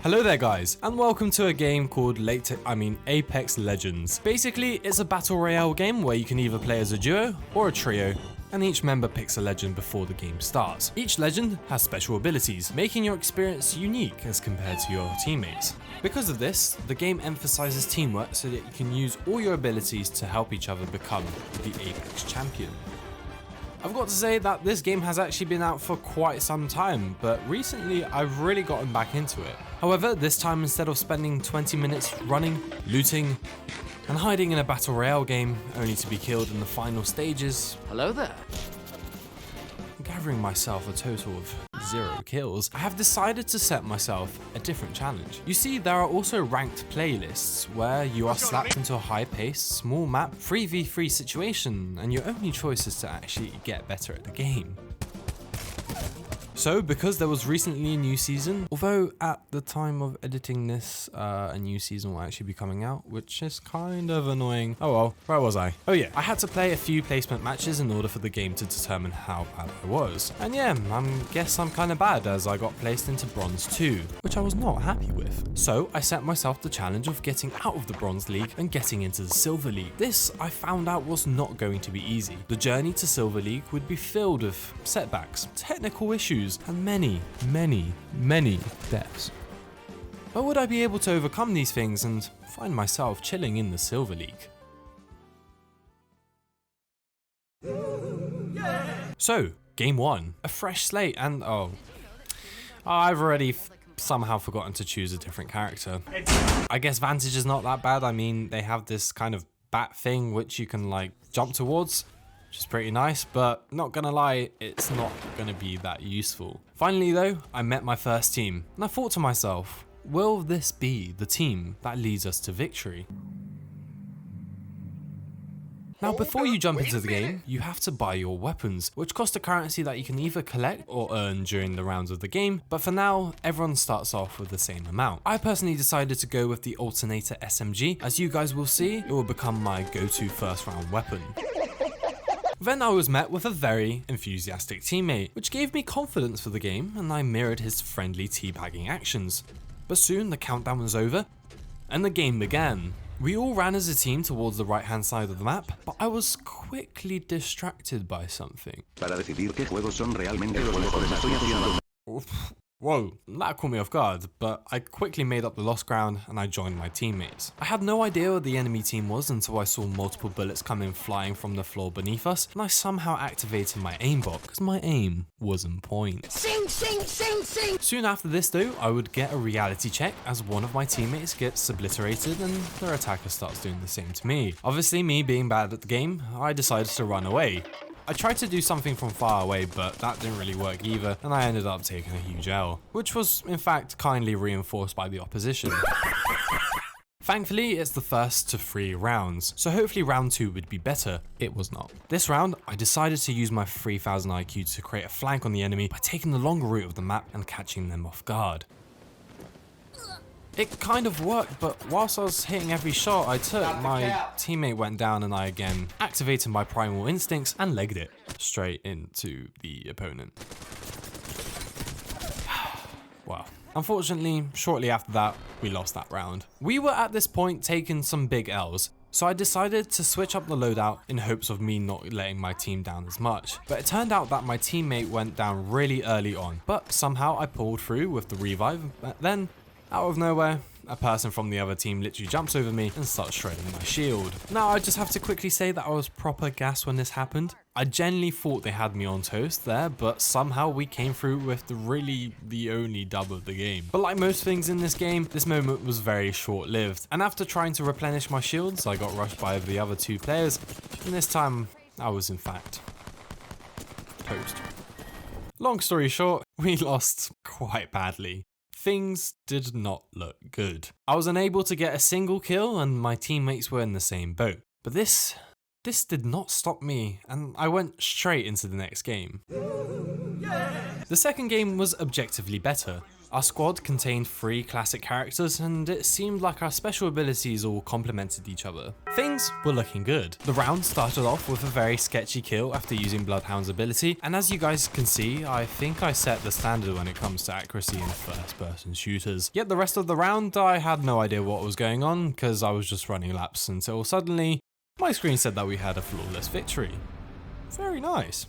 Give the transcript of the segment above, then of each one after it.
Hello there guys, and welcome to a game called Apex Legends. Basically, it's a battle royale game where you can either play as a duo or a trio, and each member picks a legend before the game starts. Each legend has special abilities, making your experience unique as compared to your teammates. Because of this, the game emphasizes teamwork so that you can use all your abilities to help each other become the Apex champion. I've got to say that this game has actually been out for quite some time, but recently I've really gotten back into it. However, this time instead of spending 20 minutes running, looting, and hiding in a battle royale game only to be killed in the final stages, Hello there. gathering myself a total of 0 kills, I have decided to set myself a different challenge. You see, there are also ranked playlists where you are slapped into a high-paced, small map, 3v3 situation, and your only choice is to actually get better at the game. So, because there was recently a new season, although at the time of editing this, a new season will actually be coming out, which is kind of annoying. Oh well, where was I? Oh yeah, I had to play a few placement matches in order for the game to determine how bad I was. And yeah, I guess I'm kind of bad as I got placed into Bronze 2, which I was not happy with. So, I set myself the challenge of getting out of the Bronze League and getting into the Silver League. This, I found out, was not going to be easy. The journey to Silver League would be filled with setbacks, technical issues, and many deaths. But would I be able to overcome these things and find myself chilling in the Silver League? So, game 1, a fresh slate, and I've already somehow forgotten to choose a different character. I guess Vantage is not that bad. I mean, they have this kind of bat thing which you can like jump towards, which is pretty nice, but not gonna lie, it's not gonna be that useful. Finally though, I met my first team, and I thought to myself, will this be the team that leads us to victory? Now before you jump into the game, you have to buy your weapons, which cost a currency that you can either collect or earn during the rounds of the game, but for now, everyone starts off with the same amount. I personally decided to go with the Alternator SMG, as you guys will see, it will become my go-to first round weapon. Then I was met with a very enthusiastic teammate, which gave me confidence for the game, and I mirrored his friendly teabagging actions. But soon the countdown was over, and the game began. We all ran as a team towards the right hand side of the map, but I was quickly distracted by something. Para decidir qué juegos son realmente los mejores estoy haciendo. Whoa, that caught me off guard, but I quickly made up the lost ground and I joined my teammates. I had no idea what the enemy team was until I saw multiple bullets coming flying from the floor beneath us, and I somehow activated my aimbot because my aim was on point. Sing, sing, sing, sing. Soon after this though, I would get a reality check as one of my teammates gets obliterated and their attacker starts doing the same to me. Obviously, me being bad at the game, I decided to run away. I tried to do something from far away, but that didn't really work either, and I ended up taking a huge L, which was in fact kindly reinforced by the opposition. Thankfully, it's the first to 3 rounds, so hopefully round 2 would be better. It was not. This round, I decided to use my 3000 IQ to create a flank on the enemy by taking the longer route of the map and catching them off guard. It kind of worked, but whilst I was hitting every shot I took, my teammate went down and I again activated my primal instincts and legged it straight into the opponent. Well, unfortunately, shortly after that, we lost that round. We were at this point taking some big L's, so I decided to switch up the loadout in hopes of me not letting my team down as much. But it turned out that my teammate went down really early on, but somehow I pulled through with the revive, but then out of nowhere, a person from the other team literally jumps over me and starts shredding my shield. Now I just have to quickly say that I was proper gassed when this happened. I genuinely thought they had me on toast there, but somehow we came through with the only dub of the game. But like most things in this game, this moment was very short-lived, and after trying to replenish my shields, I got rushed by the other 2 players, and this time I was in fact toast. Long story short, we lost quite badly. Things did not look good. I was unable to get a single kill and my teammates were in the same boat. But this did not stop me and I went straight into the next game. The second game was objectively better. Our squad contained 3 classic characters, and it seemed like our special abilities all complemented each other. Things were looking good. The round started off with a very sketchy kill after using Bloodhound's ability, and as you guys can see, I think I set the standard when it comes to accuracy in first-person shooters. Yet the rest of the round, I had no idea what was going on, because I was just running laps until suddenly, my screen said that we had a flawless victory. Very nice.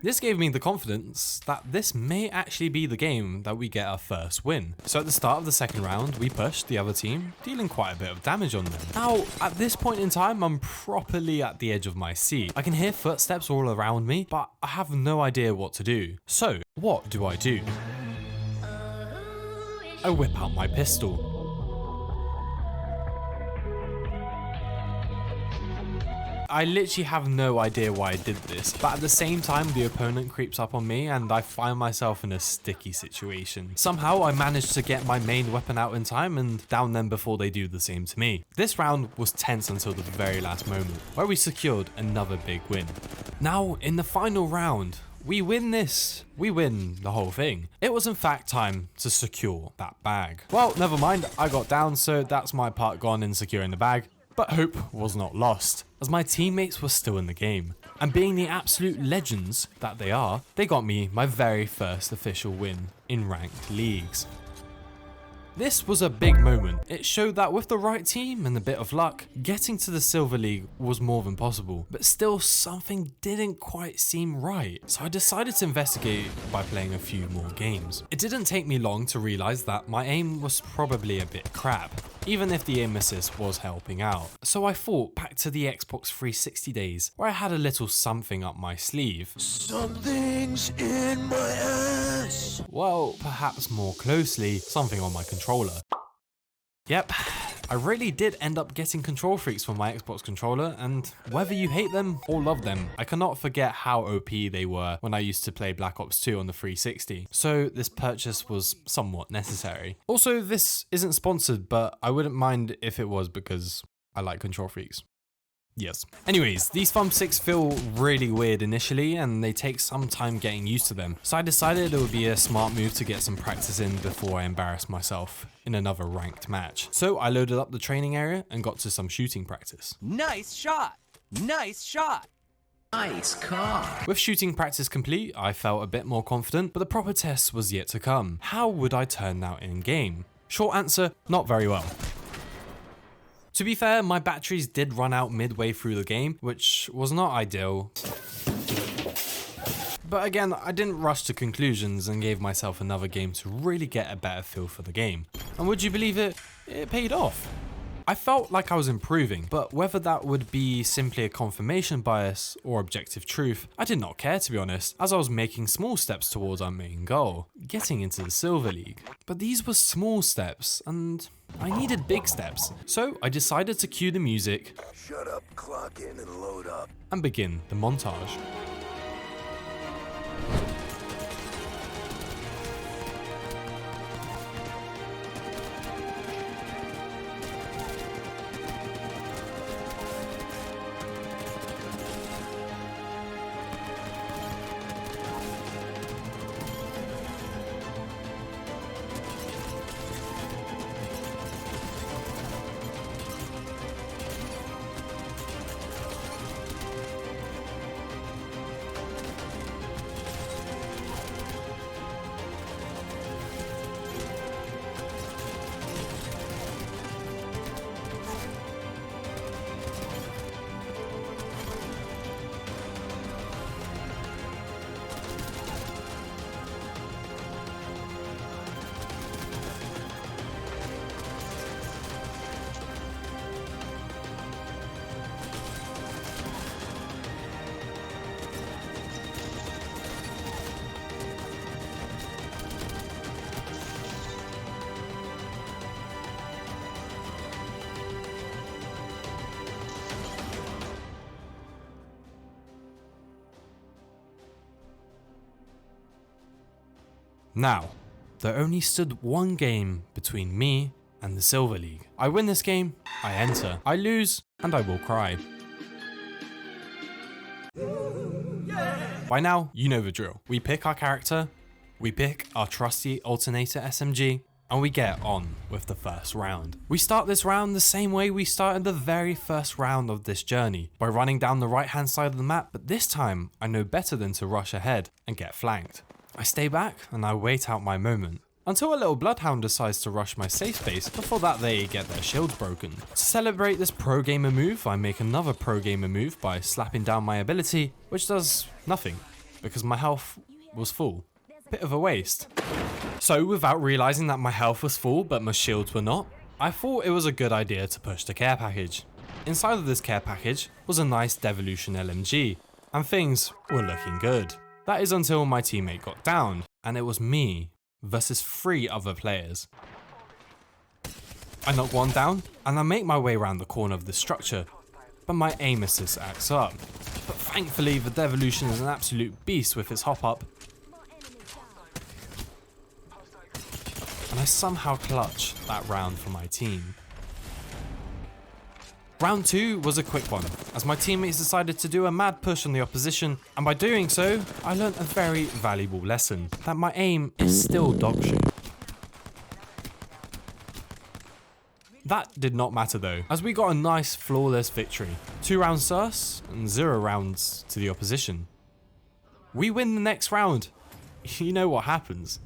This gave me the confidence that this may actually be the game that we get our first win. So at the start of the second round, we pushed the other team, dealing quite a bit of damage on them. Now, at this point in time, I'm properly at the edge of my seat. I can hear footsteps all around me, but I have no idea what to do. So, what do? I whip out my pistol. I literally have no idea why I did this, but at the same time the opponent creeps up on me and I find myself in a sticky situation. Somehow I managed to get my main weapon out in time and down them before they do the same to me. This round was tense until the very last moment, where we secured another big win. Now in the final round, we win this. We win the whole thing. It was in fact time to secure that bag. Well, never mind, I got down, so that's my part gone in securing the bag. But hope was not lost, as my teammates were still in the game, and being the absolute legends that they are, they got me my very first official win in ranked leagues. This was a big moment. It showed that with the right team and a bit of luck, getting to the Silver League was more than possible, but still something didn't quite seem right. So I decided to investigate by playing a few more games. It didn't take me long to realize that my aim was probably a bit crap, even if the aim assist was helping out. So I thought back to the Xbox 360 days, where I had a little something up my sleeve. Something's in my ass. Well, perhaps more closely, something on my controller. Yep, I really did end up getting control freaks for my Xbox controller, and whether you hate them or love them, I cannot forget how OP they were when I used to play Black Ops 2 on the 360, so this purchase was somewhat necessary. Also, this isn't sponsored, but I wouldn't mind if it was because I like control freaks. Yes. Anyways, these thumbsticks feel really weird initially and they take some time getting used to them. So I decided it would be a smart move to get some practice in before I embarrass myself in another ranked match. So I loaded up the training area and got to some shooting practice. Nice shot. Nice shot. Nice car. With shooting practice complete, I felt a bit more confident, but the proper test was yet to come. How would I turn out in game? Short answer, not very well. To be fair, my batteries did run out midway through the game, which was not ideal. But again, I didn't rush to conclusions and gave myself another game to really get a better feel for the game. And would you believe it? It paid off. I felt like I was improving, but whether that would be simply a confirmation bias or objective truth, I did not care, to be honest, as I was making small steps towards our main goal, getting into the Silver League. But these were small steps, and I needed big steps, so I decided to cue the music, Shut up, clock in and load up. and begin the montage. Now, there only stood one game between me and the Silver League. I win this game, I enter. I lose, and I will cry. By now, you know the drill. We pick our character, We pick our trusty alternator SMG and we get on with the first round. We start this round the same way we started the very first round of this journey, by running down the right hand side of the map, but this time I know better than to rush ahead and get flanked. I stay back and I wait out my moment, until a little bloodhound decides to rush my safe space. Before that they get their shields broken. To celebrate this pro gamer move, I make another pro gamer move by slapping down my ability, which does nothing, because my health was full. Bit of a waste. So without realizing that my health was full but my shields were not, I thought it was a good idea to push the care package. Inside of this care package was a nice Devolution LMG, and things were looking good. That is until my teammate got down, and it was me versus 3 other players. I knock one down, and I make my way around the corner of the structure, but my aim assist acts up. But thankfully the Devolution is an absolute beast with its hop up, and I somehow clutch that round for my team. Round 2 was a quick one, as my teammates decided to do a mad push on the opposition, and by doing so, I learnt a very valuable lesson, that my aim is still dogshit. That did not matter though, as we got a nice flawless victory. 2 rounds to us, and 0 rounds to the opposition. We win the next round. You know what happens.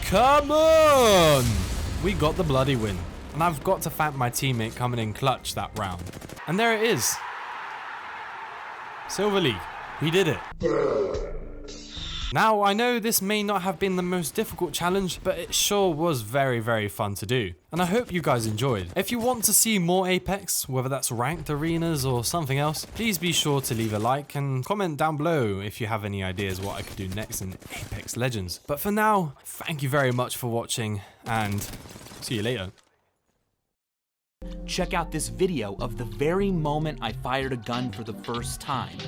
Come on! We got the bloody win, and I've got to thank my teammate coming in clutch that round. And there it is. Silver League, we did it. Now, I know this may not have been the most difficult challenge, but it sure was very, very fun to do. And I hope you guys enjoyed. If you want to see more Apex, whether that's ranked arenas or something else, please be sure to leave a like and comment down below if you have any ideas what I could do next in Apex Legends. But for now, thank you very much for watching, and see you later. Check out this video of the very moment I fired a gun for the first time.